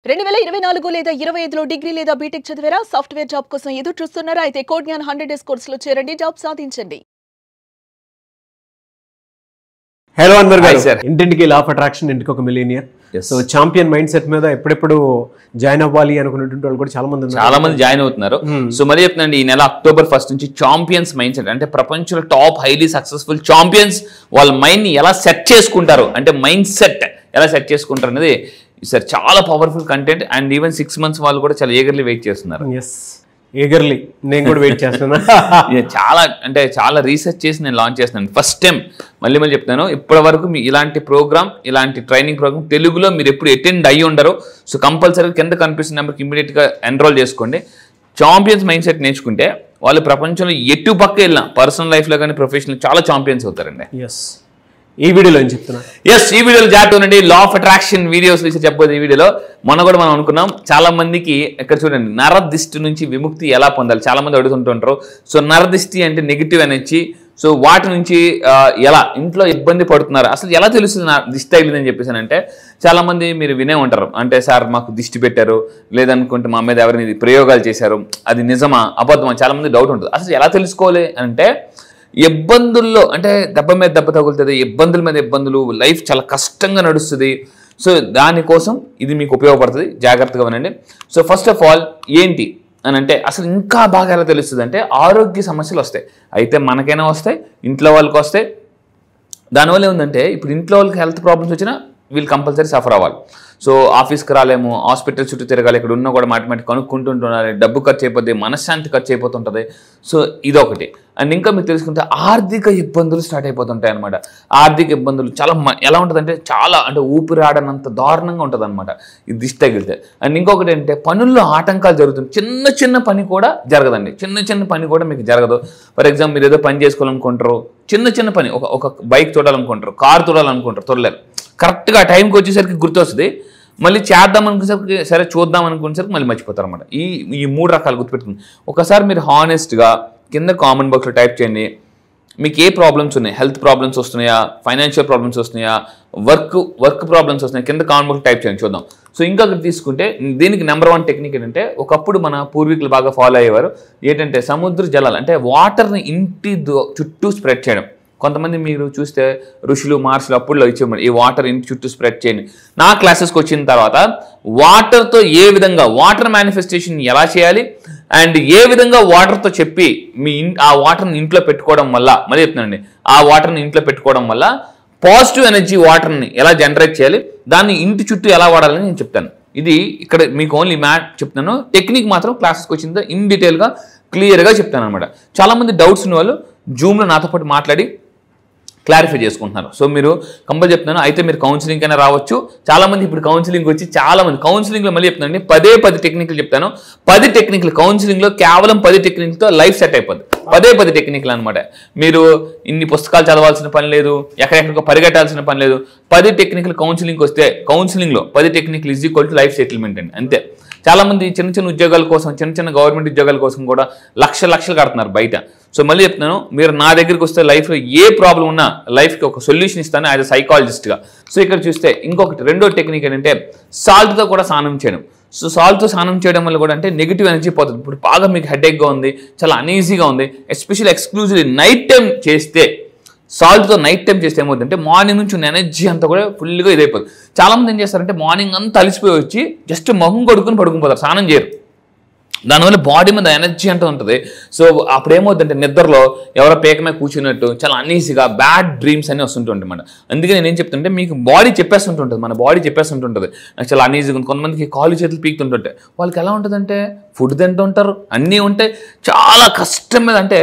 2024 లేదా 25లో డిగ్రీ లేదా బీటెక్ చదివారా? సాఫ్ట్వేర్ జాబ్ కోసం ఎదురు చూస్తున్నారా? అయితే కోడ్ జ్ఞాన్ 100 డేస్ కోర్సులో చేరండి, జాబ్ సాధించండి. హలో అన్వర్ గారు, ఇంటింటికి లా ఆఫ్ అట్రాక్షన్, ఇంటికి ఒక millionaire. So champion mind set మీద ఎప్పుడెప్పుడు జాయిన్ అవ్వాలి అనుకున్నటువంటి వాళ్ళు కూడా చాలా మంది జాయిన్ అవుతున్నారు. సో మరి చెప్తున్నాండి, ఈ నెల October 1 నుంచి ఛాంపియన్స్ మైండ్ సెట్ అంటే ప్రపంచంలో టాప్ హైలీ సక్సెస్ఫుల్ ఛాంపియన్స్ వాళ్ళ మైండ్ ని ఎలా సెట్ చేసుకుంటారు, అంటే మైండ్ సెట్ ఎలా సెట్ చేసుకుంటారు అనేది సార్ చాలా powerful content. And even 6 months వాళ్ళు కూడా చాలా ఈగర్లీ వెయిట్ చేస్తున్నారు. ఈగర్లీ నేను కూడా వెయిట్ చేస్తున్నా. చాలా రీసెర్చ్ చేసి నేను లాంచ్ చేస్తున్నాను ఫస్ట్ టైం. మళ్ళీ చెప్తాను, ఇప్పటి వరకు మీ ఇలాంటి ప్రోగ్రామ్, ఇలాంటి ట్రైనింగ్ ప్రోగ్రామ్ తెలుగులో మీరు ఎప్పుడు అటెండ్ అయ్యి ఉండరు. సో కంపల్సరీ కింద కనిపిస్తున్న నెంబర్కి ఇమీడియట్గా ఎన్రోల్ చేసుకోండి. ఛాంపియన్స్ మైండ్ సెట్ నేర్చుకుంటే వాళ్ళు ప్రపంచంలో ఎటు పక్క వెళ్ళినా పర్సనల్ లైఫ్లో కానీ ప్రొఫెషనల్ చాలా ఛాంపియన్స్ అవుతారండి. ఈ వీడియోలో ఏం చెప్తున్నా? ఈ వీడియోలో జాగ్రత్త ఉండండి. లా ఆఫ్ అట్రాక్షన్ వీడియోస్ విషయం చెప్పబోతుంది ఈ వీడియోలో. మొన్న కూడా మనం అనుకున్నాం, చాలా మందికి ఇక్కడ చూడండి, నరదిష్టి నుంచి విముక్తి ఎలా పొందాలి చాలా మంది అడుగుతుంటుంటారు. సో నరదిష్టి అంటే నెగిటివ్ ఎనర్జీ. సో వాటి నుంచి ఎలా ఇంట్లో ఇబ్బంది పడుతున్నారు, అసలు ఎలా తెలుస్తుంది నా దిష్టి తగిలిందని చెప్పేసానంటే, చాలా మంది మీరు వినే ఉంటారు, అంటే సార్ మాకు దిష్టి పెట్టారు, లేదనుకుంటే మా మీద ఎవరిని ప్రయోగాలు చేశారు, అది నిజమా అబద్ధమా, చాలా మంది డౌట్ ఉంటుంది. అసలు ఎలా తెలుసుకోవాలి అంటే, ఇబ్బందుల్లో అంటే దెబ్బ మీద దెబ్బ తగులుతుంది, ఇబ్బందుల మీద ఇబ్బందులు, లైఫ్ చాలా కష్టంగా నడుస్తుంది. సో దానికోసం ఇది మీకు ఉపయోగపడుతుంది, జాగ్రత్తగా వినండి. సో ఫస్ట్ ఆఫ్ ఆల్ ఏంటి అని అంటే, అసలు ఇంకా బాగా ఎలా తెలుస్తుంది అంటే, ఆరోగ్య సమస్యలు వస్తాయి. అయితే మనకైనా వస్తాయి, ఇంట్లో వాళ్ళకి వస్తాయి. దానివల్ల ఏముందంటే, ఇప్పుడు ఇంట్లో వాళ్ళకి హెల్త్ ప్రాబ్లమ్స్ వచ్చినా వీళ్ళు కంపల్సరీ సఫర్ అవ్వాలి. సో ఆఫీస్కి రాలేము, హాస్పిటల్ చుట్టూ తిరగాలి, ఇక్కడ ఉన్నా కూడా మాటి కనుక్కుంటుంటున్నారు, డబ్బు ఖర్చు అయిపోతుంది, మనశ్శాంతి ఖర్చు అయిపోతుంటుంది. సో ఇదొకటి. అండ్ ఇంకా మీరు తెలుసుకుంటే ఆర్థిక ఇబ్బందులు స్టార్ట్ అయిపోతుంటాయి అనమాట. ఆర్థిక ఇబ్బందులు చాలా ఎలా ఉంటుందంటే, చాలా అంటే ఊపిరాడనంత దారుణంగా ఉంటుంది అనమాట ఇది దిష్టి తగిలితే. అండ్ ఇంకొకటి ఏంటంటే, పనుల్లో ఆటంకాలు జరుగుతుంది. చిన్న పని కూడా జరగదండి, చిన్న పని కూడా మీకు జరగదు. ఫర్ ఎగ్జాంపుల్ మీరు ఏదో పని చేసుకోవాలనుకుంటారు, చిన్న పని, ఒక బైక్ చూడాలనుకుంటారు, కారు చూడాలనుకుంటారు, తొడలేరు. కరెక్ట్గా టైంకి వచ్చేసరికి గుర్తొస్తుంది, మళ్ళీ చేద్దాం అనుకునేసరికి సరే చూద్దాం అనుకునేసరికి మళ్ళీ మర్చిపోతారు అనమాట. ఈ 3 రకాలు గుర్తుపెట్టుకుని ఒకసారి మీరు హానెస్ట్గా కింద కామెంట్ బాక్స్లో టైప్ చేయండి, మీకు ఏ ప్రాబ్లమ్స్ ఉన్నాయి, హెల్త్ ప్రాబ్లమ్స్ వస్తున్నాయా, ఫైనాన్షియల్ ప్రాబ్లమ్స్ వస్తున్నాయా, వర్క్ ప్రాబ్లమ్స్ వస్తున్నాయా, కింద కామెంట్ బాక్స్ టైప్ చేయండి, చూద్దాం. సో ఇంకొకటి తీసుకుంటే, దీనికి నెంబర్ 1 టెక్నిక్ ఏంటంటే, ఒకప్పుడు మన పూర్వీకులు బాగా ఫాలో అయ్యేవారు. ఏంటంటే సముద్ర జలాలు అంటే వాటర్ని ఇంటి చుట్టూ స్ప్రెడ్ చేయడం. కొంతమంది మీరు చూస్తే ఋషులు మార్షులు అప్పుడులో ఇచ్చేవాడు, ఈ వాటర్ ఇంటి చుట్టూ స్ప్రెడ్ చేయండి. నా క్లాసెస్కి వచ్చిన తర్వాత వాటర్తో ఏ విధంగా వాటర్ మేనిఫెస్టేషన్ ఎలా చేయాలి, అండ్ ఏ విధంగా వాటర్తో చెప్పి ఆ వాటర్ని ఇంట్లో పెట్టుకోవడం వల్ల, మళ్ళీ చెప్తున్నానండి, ఆ వాటర్ని ఇంట్లో పెట్టుకోవడం వల్ల పాజిటివ్ ఎనర్జీ వాటర్ని ఎలా జనరేట్ చేయాలి, దాన్ని ఇంటి చుట్టూ ఎలా వాడాలని నేను చెప్తాను. ఇది ఇక్కడ మీకు ఓన్లీ చెప్తాను, టెక్నిక్ మాత్రం క్లాసెస్కి వచ్చిన ఇన్ డీటెయిల్గా క్లియర్గా చెప్తాను అనమాట. చాలామంది డౌట్స్ ఉన్న వాళ్ళు జూమ్లో నాతో పాటు మాట్లాడి క్లారిఫై చేసుకుంటున్నారు. సో మీరు కంపల్సరీ చెప్తున్నాను, అయితే మీరు కౌన్సిలింగ్ అయినా రావచ్చు. చాలామంది ఇప్పుడు కౌన్సిలింగ్ వచ్చి చాలామంది కౌన్సిలింగ్లో మళ్ళీ చెప్తున్నానండి, 10 టెక్నిక్లు చెప్తాను. 10 టెక్నిక్లు కౌన్సిలింగ్లో కేవలం 10 టెక్నిక్లతో లైఫ్ సెట్ అయిపోద్ది. 10 టెక్నిక్లు అనమాట. మీరు ఇన్ని పుస్తకాలు చదవాల్సిన పని లేదు, ఎక్కడెక్కడికో పరిగెట్టాల్సిన పని లేదు. 10 టెక్నిక్లు కౌన్సిలింగ్కి వస్తే, కౌన్సిలింగ్లో 10 టెక్నిక్లు is equal to life settlement అండి, అంతే. చాలామంది చిన్న ఉద్యోగాల కోసం, చిన్న గవర్నమెంట్ ఉద్యోగాల కోసం కూడా లక్షలు కడుతున్నారు బయట. సో మళ్ళీ చెప్తున్నాను, మీరు నా దగ్గరికి వస్తే లైఫ్లో ఏ ప్రాబ్లం ఉన్నా లైఫ్కి ఒక సొల్యూషన్ ఇస్తాను యాజ్ అ సైకాలజిస్ట్గా. సో ఇక్కడ చూస్తే ఇంకొకటి 2వ టెక్నిక్ ఏంటంటే, సాల్ట్తో కూడా స్నానం చేయడం. సో సాల్ట్తో స్నానం చేయడం వల్ల కూడా అంటే నెగిటివ్ ఎనర్జీ పోతుంది. ఇప్పుడు బాగా మీకు హెడేక్గా ఉంది, చాలా అనీజీగా ఉంది, ఎస్పెషల్లీ ఎక్స్క్లూజివ్లీ నైట్ టైం చేస్తే, సాల్ట్తో నైట్ టైం చేస్తే ఏమవుతుందంటే, మార్నింగ్ నుంచి ఉన్న ఎనర్జీ అంతా కూడా ఫుల్గా ఇదైపోతుంది. చాలామంది ఏం చేస్తారంటే, మార్నింగ్ అంతా అలిసిపోయి వచ్చి జస్ట్ మొహం పడుకుని స్నానం చేయరు. దానివల్ల బాడీ మీద ఎనర్జీ అంటూ ఉంటుంది. సో అప్పుడు ఏమవుతుందంటే, నిద్రలో ఎవరో పేకమే కూర్చున్నట్టు చాలా అనీజీగా బ్యాడ్ డ్రీమ్స్ అన్నీ వస్తుంటాయి అన్నమాట. అందుకే నేను ఏం చెప్తుంటే, మీకు బాడీ చెప్పేస్తుంటుంది, మన బాడీ చెప్పేస్తుంటుంది నాకు చాలా అనీజీగా ఉంది. కొంతమందికి కాళ్ళు చేతులు పీకుతుంటుంటాయి. వాళ్ళకి ఎలా ఉంటుందంటే, ఫుడ్ తింటుంటారు, అన్నీ ఉంటాయి, చాలా కష్టం మీద అంటే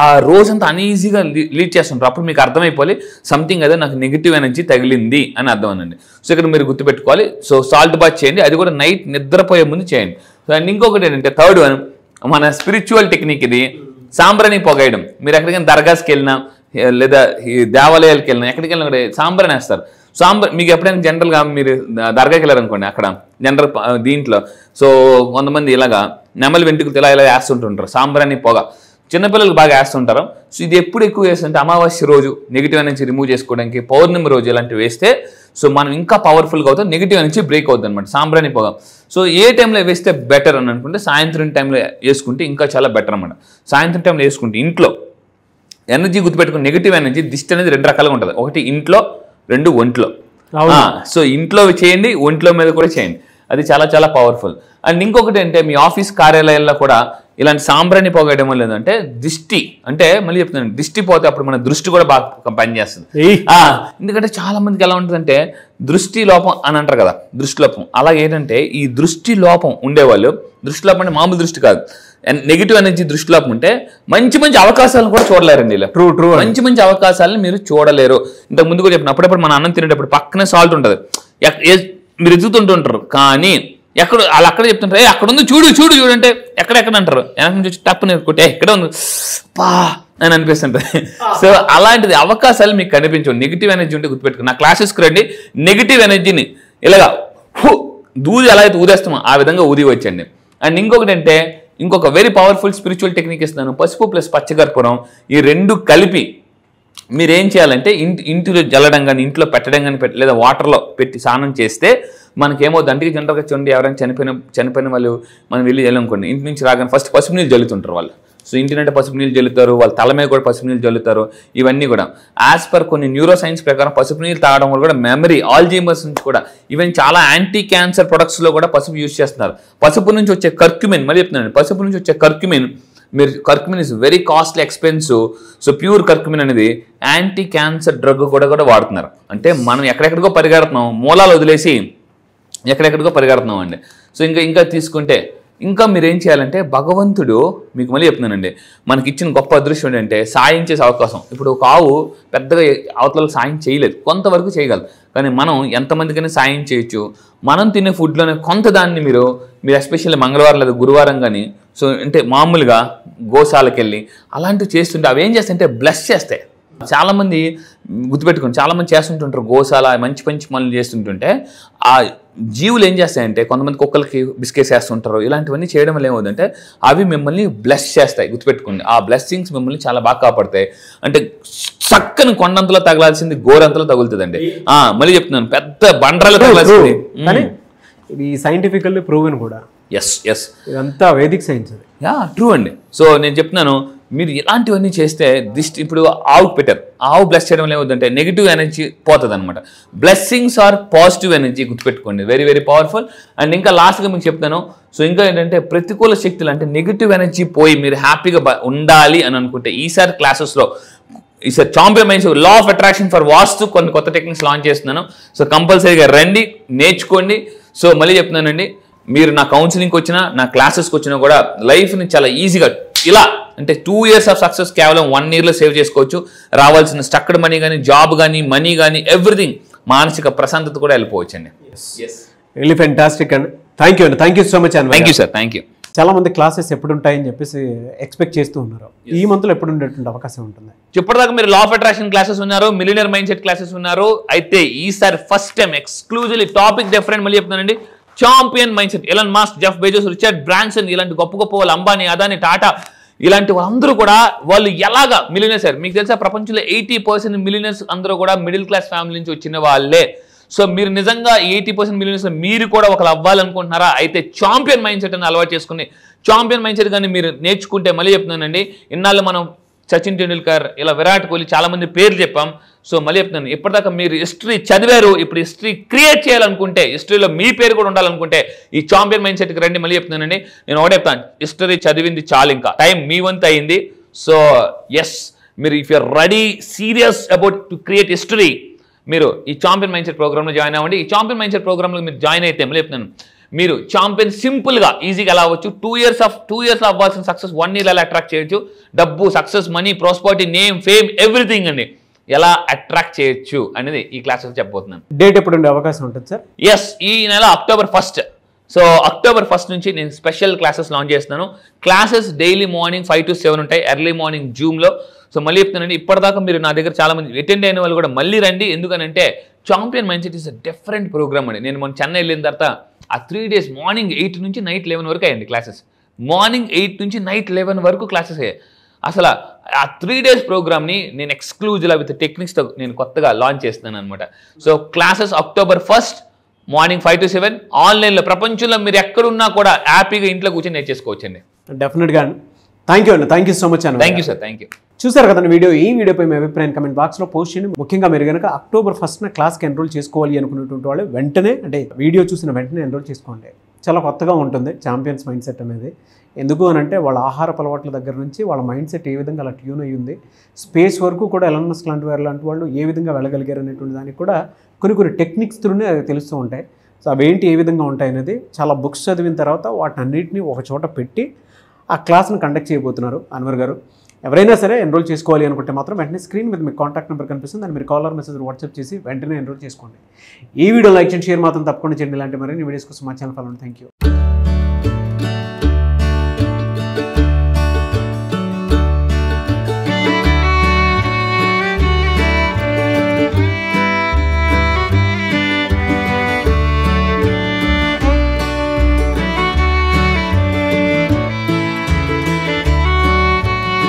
ఆ రోజంతా అనీజీగా లీడ్ చేస్తుంటారు. అప్పుడు మీకు అర్థమైపోవాలి సంథింగ్ అదే నాకు నెగిటివ్ ఎనర్జీ తగిలింది అని అర్థం అనండి. సో ఇక్కడ మీరు గుర్తుపెట్టుకోవాలి. సో సాల్ట్ బాత్ చేయండి, అది కూడా నైట్ నిద్రపోయే ముందు చేయండి. అండ్ ఇంకొకటి ఏంటంటే, 3rd వన్ మన స్పిరిచువల్ టెక్నిక్, ఇది సాంబ్రాణి పొగేయడం. మీరు ఎక్కడికైనా దర్గాస్కి వెళ్ళినా లేదా ఈ దేవాలయాలకు వెళ్ళినా ఎక్కడికి వెళ్ళినా కూడా సాంబ్రాణి వేస్తారు. మీకు ఎప్పుడైనా జనరల్గా మీరు దర్గాకి వెళ్ళారనుకోండి, అక్కడ జనరల్ దీంట్లో సో కొంతమంది ఇలాగా నెమలి వెంట్రుకలు ఇలా వేస్తుంటుంటారు సాంబ్రాణి పొగ. చిన్నపిల్లలు బాగా వేస్తుంటారు. సో ఇది ఎప్పుడు ఎక్కువ వేస్తుంటే అమావాస్య రోజు నెగిటివ్ ఎనర్జీ రిమూవ్ చేసుకోవడానికి, పౌర్ణమి రోజు ఇలాంటివి వేస్తే సో మనం ఇంకా పవర్ఫుల్గా అవుతాం, నెగిటివ్ ఎనర్జీ బ్రేక్ అవుతుంది అనమాట. సాంబ్రాణి పొగ. సో ఏ టైంలో వేస్తే బెటర్ అని అనుకుంటే సాయంత్రం టైంలో వేసుకుంటే ఇంకా చాలా బెటర్ అనమాట. సాయంత్రం టైంలో వేసుకుంటే ఇంట్లో ఎనర్జీ గుర్తుపెట్టుకుని, నెగిటివ్ ఎనర్జీ దిష్టి అనేది 2 రకాలుగా ఉంటుంది. ఒకటి ఇంట్లో, 2 ఒంట్లో. సో ఇంట్లో చేయండి, ఒంట్లో మీద కూడా చేయండి, అది చాలా చాలా పవర్ఫుల్. అండ్ ఇంకొకటి అంటే మీ ఆఫీస్ కార్యాలయాల్లో కూడా ఇలాంటి సాంబ్రాణి పొగేయడం వల్ల ఏంటంటే దిష్టి, అంటే మళ్ళీ చెప్తున్నాను, దిష్టి పోతే అప్పుడు మన దృష్టి కూడా బాగా పనిచేస్తుంది. ఎందుకంటే చాలా మందికి ఎలా ఉంటుందంటే దృష్టి లోపం అని అంటారు కదా, దృష్టి లోపం. అలా ఏంటంటే ఈ దృష్టి లోపం ఉండేవాళ్ళు, దృష్టి లోపం అంటే మామూలు దృష్టి కాదు, నెగిటివ్ ఎనర్జీ దృష్టి లోపం ఉంటే మంచి మంచి అవకాశాలను కూడా చూడలేరండి. ఇలా ట్రూ మంచి మంచి అవకాశాలను మీరు చూడలేరు. ఇంతకు ముందు కూడా చెప్పిన అప్పుడప్పుడు మన అన్నం తినేటప్పుడు పక్కనే సాల్ట్ ఉంటుంది, మీరు ఎదుగుతుంటుంటారు, కానీ ఎక్కడ వాళ్ళు అక్కడ చెప్తుంటారు అక్కడ ఉంది చూడు చూడు చూడు అంటే ఎక్కడెక్కడ అంటారు, వెనక నుంచి టప్పుని కొట్టే ఎక్కడ ఉంది పా అని అనిపిస్తుంటుంది. సో అలాంటిది అవకాశాలు మీకు కనిపించవు. నెగిటివ్ ఎనర్జీ ఉంటే గుర్తుపెట్టుకుని నా క్లాసెస్కి రండి, నెగిటివ్ ఎనర్జీని ఇలాగా దూది ఎలా అయితే ఊదేస్తామో ఆ విధంగా ఊది వచ్చండి. అండ్ ఇంకొకటి అంటే ఇంకొక వెరీ పవర్ఫుల్ స్పిరిచువల్ టెక్నిక్ ఇస్తున్నాను, పసుపు ప్లస్ పచ్చకర్పూరం, ఈ 2 కలిపి మీరు ఏం చేయాలంటే ఇంటిలో జల్లడం కానీ, ఇంట్లో పెట్టడం కానీ లేదా వాటర్లో పెట్టి స్నానం చేస్తే మనకేమవుతుంది అంటే జనరల్గా చూడండి, ఎవరైనా చనిపోయిన వాళ్ళు మనం వెళ్ళి వెళ్ళనుకోండి, ఇంటి నుంచి రాగానే ఫస్ట్ పసుపు నీళ్ళు జల్లుతుంటారు వాళ్ళు. సో ఇంటినంటే పసుపు నీళ్ళు జల్లుతారు, వాళ్ళ తల మీద కూడా పసుపు నీళ్ళు జల్లుతారు. ఇవన్నీ కూడా యాజ్ పర్ కొన్ని న్యూరో సైన్స్ ప్రకారం పసుపు నీళ్ళు తాగడం వల్ల కూడా మెమరీ, ఆల్జీమర్స్ నుంచి కూడా, ఈవెన్ చాలా యాంటీ క్యాన్సర్ ప్రొడక్ట్స్లో కూడా పసుపు యూజ్ చేస్తున్నారు. పసుపు నుంచి వచ్చే కర్క్యుమిన్, మళ్ళీ చెప్తున్నాను, పసుపు నుంచి వచ్చే కర్క్యుమిన్, మీరు curcumin is very costly, expensive. So pure curcumin అనేది యాంటీ క్యాన్సర్ డ్రగ్ కూడా వాడుతున్నారు. అంటే మనం ఎక్కడెక్కడికో పరిగెడుతున్నాం, మూలాలు వదిలేసి ఎక్కడెక్కడికో పరిగెడుతున్నాం అండి. సో ఇంకా తీసుకుంటే ఇంకా మీరు ఏం చేయాలంటే భగవంతుడు మీకు మళ్ళీ చెప్తున్నానండి, మనకి ఇచ్చిన గొప్ప అదృష్టం ఏంటంటే సాయం చేసే అవకాశం. ఇప్పుడు ఒక ఆవు పెద్దగా అవతలకు సాయం చేయలేదు, కొంతవరకు చేయగలదు, కానీ మనం ఎంతమందికైనా సాయం చేయొచ్చు. మనం తినే ఫుడ్లోనే కొంత దాన్ని మీరు ఎస్పెషల్లీ మంగళవారం లేదా గురువారం కానీ, సో అంటే మామూలుగా గోశాలకు వెళ్ళి అలాంటివి చేస్తుంటే అవి ఏం చేస్తాయంటే బ్లెస్ చేస్తాయి. చాలామంది గుర్తుపెట్టుకోండి, చాలామంది చేస్తుంటుంటారు గోశాల మంచి మంచి పనులు చేస్తుంటుంటే ఆ జీవులు ఏం చేస్తాయంటే కొంతమంది కుక్కలకి బిస్కెట్స్ వేస్తుంటారు. ఇలాంటివన్నీ చేయడం వల్ల ఏమవుతుందంటే అవి మిమ్మల్ని బ్లెస్ చేస్తాయి. గుర్తుపెట్టుకోండి, ఆ బ్లెస్సింగ్స్ మిమ్మల్ని చాలా బాగా కాపాడతాయి. అంటే చక్కని కొండంతలో తగలాల్సింది గోరంతలో తగులుతుందండి. మళ్ళీ చెప్తున్నాను, పెద్ద బండరాలు తగలాల్సింది. ఇది సైంటిఫికల్లీ ప్రూవెన్ కూడా. ఎస్ ఇదంతా వేదిక్ సైన్స్. ట్రూ అండి. సో నేను చెప్తున్నాను, మీరు ఇలాంటివన్నీ చేస్తే దిష్టి, ఇప్పుడు ఆవుకు పెట్టారు, ఆవు బ్లెస్ చేయడం ఏమవుతుందంటే నెగిటివ్ ఎనర్జీ పోతుంది అనమాట. బ్లెస్సింగ్స్ ఆర్ పాజిటివ్ ఎనర్జీ, గుర్తుపెట్టుకోండి, వెరీ వెరీ పవర్ఫుల్. అండ్ ఇంకా లాస్ట్గా మీకు చెప్తాను, సో ఇంకా ఏంటంటే ప్రతికూల శక్తులు అంటే నెగిటివ్ ఎనర్జీ పోయి మీరు హ్యాపీగా ఉండాలి అని అనుకుంటే ఈసారి క్లాసెస్లో ఈసారి champion minds law of attraction for vastu కొన్ని కొత్త టెక్నిక్స్ లాంచ్ చేస్తున్నాను. సో కంపల్సరీగా రండి, నేర్చుకోండి. సో మళ్ళీ చెప్తున్నానండి, మీరు నా కౌన్సిలింగ్కి వచ్చినా నా క్లాసెస్కి వచ్చినా కూడా లైఫ్ని చాలా ఈజీగా ఇలా అంటే 2 years ఆఫ్ సక్సెస్ కేవలం 1 yearలో సేవ్ చేసుకోవచ్చు. రావాల్సిన స్టక్డ్ మనీ కానీ, జాబ్ కానీ, మనీ కానీ, ఎవ్రీథింగ్, మానసిక ప్రశాంతత కూడా వెళ్ళిపోవచ్చు అండి. రియల్లీ ఫెంటాస్టిక్ అండి. థ్యాంక్ యూ సో మచ్ అండి. Thank you sir, thank you. చాలా మంది క్లాసెస్ ఎప్పుడు ఉంటాయని చెప్పేసి ఎక్స్పెక్ట్ చేస్తూ ఉన్నారు. ఈ మంత్లో ఎప్పుడు ఉండేటువంటి అవకాశం ఉంటుంది? ఇప్పటిదాకా మీరు లా ఆఫ్ అట్రాక్షన్ క్లాసెస్ ఉన్నారు, మిలియనర్ మైండ్ సెట్ క్లాసెస్ ఉన్నారు. అయితే ఈసారి first time exclusively topic different, మళ్ళీ చెప్తున్నానండి, champion mind set. Elon Musk, Jeff Bezos, Richard Branson, ఇలాంటి గొప్ప వాళ్ళు, అంబానీ, అదానీ, టాటా, ఇలాంటి వాళ్ళందరూ కూడా వాళ్ళు ఎలాగా మిలియనర్స్. మీకు తెలుసా ప్రపంచంలో 80% మిలియనర్స్ అందరూ కూడా మిడిల్ క్లాస్ ఫ్యామిలీ నుంచి వచ్చిన వాళ్ళే. సో మీరు నిజంగా 80% మిలియనర్స్ మీరు కూడా ఒకరు అవ్వాలనుకుంటున్నారా? అయితే చాంపియన్ మైండ్ సెట్ అని అలవాటు చేసుకుని చాంపియన్ మైండ్ సెట్ కానీ మీరు నేర్చుకుంటే, మళ్ళీ చెప్తున్నానండి, ఇన్నాళ్ళు మనం సచిన్ టెండూల్కర్, ఇలా విరాట్ కోహ్లీ, చాలా మంది పేర్లు చెప్పాం. సో మళ్ళీ చెప్తున్నాను, ఇప్పటిదాకా మీరు హిస్టరీ చదివారు, ఇప్పుడు హిస్టరీ క్రియేట్ చేయాలనుకుంటే, హిస్టరీలో మీ పేరు కూడా ఉండాలనుకుంటే ఈ చాంపియన్ మైండ్ సెట్కి రండి. మళ్ళీ చెప్తున్నానండి, నేను ఒకటే చెప్తాను, హిస్టరీ చదివింది చాలు, ఇంకా టైం మీ వంతు అయింది. సో ఎస్, మీరు if you're ready, serious about to create history, మీరు ఈ చాంపియన్ మైండ్ సెట్ ప్రోగ్రామ్లో జాయిన్ అవ్వండి. ఈ చాంపియన్ మైండ్ సెట్ ప్రోగ్రామ్లో మీరు జాయిన్ అయితే, మళ్ళీ చెప్తున్నాను, మీరు చాంపియన్ సింపుల్గా ఈజీగా ఎలా అవ్వచ్చు. 2 years అవ్వాల్సిన సక్సెస్ 1 year ఎలా అట్రాక్ట్ చేయొచ్చు, డబ్బు, success, money, prosperity, name, fame, everything అండి ఎలా అట్రాక్ట్ చేయొచ్చు అనేది ఈ క్లాసెస్ చెప్పబోతున్నాను. డేట్ ఎప్పుడు ఉండే అవకాశం ఉంటుంది సార్? ఎస్, ఈ నెల October 1st. So October 1st నుంచి నేను స్పెషల్ క్లాసెస్ లాంచ్ చేస్తున్నాను. క్లాసెస్ డైలీ మార్నింగ్ 5 to 7 ఉంటాయి, ఎర్లీ మార్నింగ్ జూమ్లో. సో మళ్ళీ చెప్తానండి, ఇప్పటిదాకా మీరు నా దగ్గర చాలా మంది అటెండ్ అయిన వాళ్ళు కూడా మళ్ళీ రండి. ఎందుకనంటే champion mind set is a different programme అండి. నేను మొన్న చెన్నై వెళ్ళిన తర్వాత ఆ 3 days మార్నింగ్ 8 నుంచి నైట్ 11 వరకు అయ్యండి క్లాసెస్. మార్నింగ్ 8 నుంచి నైట్ 11 వరకు క్లాసెస్ అయ్యాయి. అసలు ఆ 3 days ప్రోగ్రామ్ని నేను ఎక్స్క్లూజివ్గా విత్ టెక్నిక్స్తో నేను కొత్తగా లాంచ్ చేస్తున్నాను అనమాట. So classes October 1st morning 5 to 7 ఆన్లైన్లో ప్రపంచంలో మీరు ఎక్కడున్నా కూడా హ్యాపీగా ఇంట్లో కూర్చొని నేర్చేసుకోవచ్చండి. డెఫినెట్గా థ్యాంక్ యూ అండి, థ్యాంక్ యూ సో మచ్ అండి. Thank you sir, thank you. చూసారు కదండి ఈ వీడియోపై మీ అభిప్రాయం కమెంట్ బాక్స్లో పోస్ట్ చేయండి. ముఖ్యంగా మీరు కనుక October 1st క్లాస్కి ఎన్రోల్ చేసుకోవాలి అనుకున్నటువంటి వాళ్ళు వెంటనే అంటే వీడియో చూసిన వెంటనే ఎన్రోల్ చేసుకోండి. చాలా కొత్తగా ఉంటుంది ఛాంపియన్స్ మైండ్ సెట్ అనేది. ఎందుకు అని అంటే వాళ్ళ ఆహారపు అలవాట్ల దగ్గర నుంచి వాళ్ళ మైండ్ సెట్ ఏ విధంగా అలా ట్యూన్ అయ్యి ఉంది, స్పేస్ వరకు కూడా ఎలాన్ మస్క్ లాంటి వాళ్ళు ఏ విధంగా వెళ్ళగలిగారు అనేటువంటి దానికి కూడా కొన్ని టెక్నిక్స్ త్రూనే తెలుస్తూ ఉంటాయి. సో అవేంటి ఏ విధంగా ఉంటాయి అనేది చాలా బుక్స్ చదివిన తర్వాత వాటిని అన్నింటినీ ఒక చోట పెట్టి ఆ క్లాస్ని కండక్ట్ చేయబోతున్నారు అన్వర్ గారు. ఎవరైనా సరే ఎన్రోల్ చేసుకోవాలి అనుకుంటే మాత్రం వెంటనే స్క్రీన్ మీద మీకు కాంటాక్ట్ నెంబర్ కనిపిస్తుంది, దాన్ని మీరు కాల్ ఆర్ మెసేజ్ వాట్సాప్ చేసి వెంటనే ఎన్రోల్ చేసుకోండి. ఈ వీడియో లైక్ చేయండి, షేర్ మాత్రం తప్పకుండా చేయండి. ఇలాంటి మరిన్ని వీడియోస్ కోసం మా ఛానల్ ఫాలో. Thank you.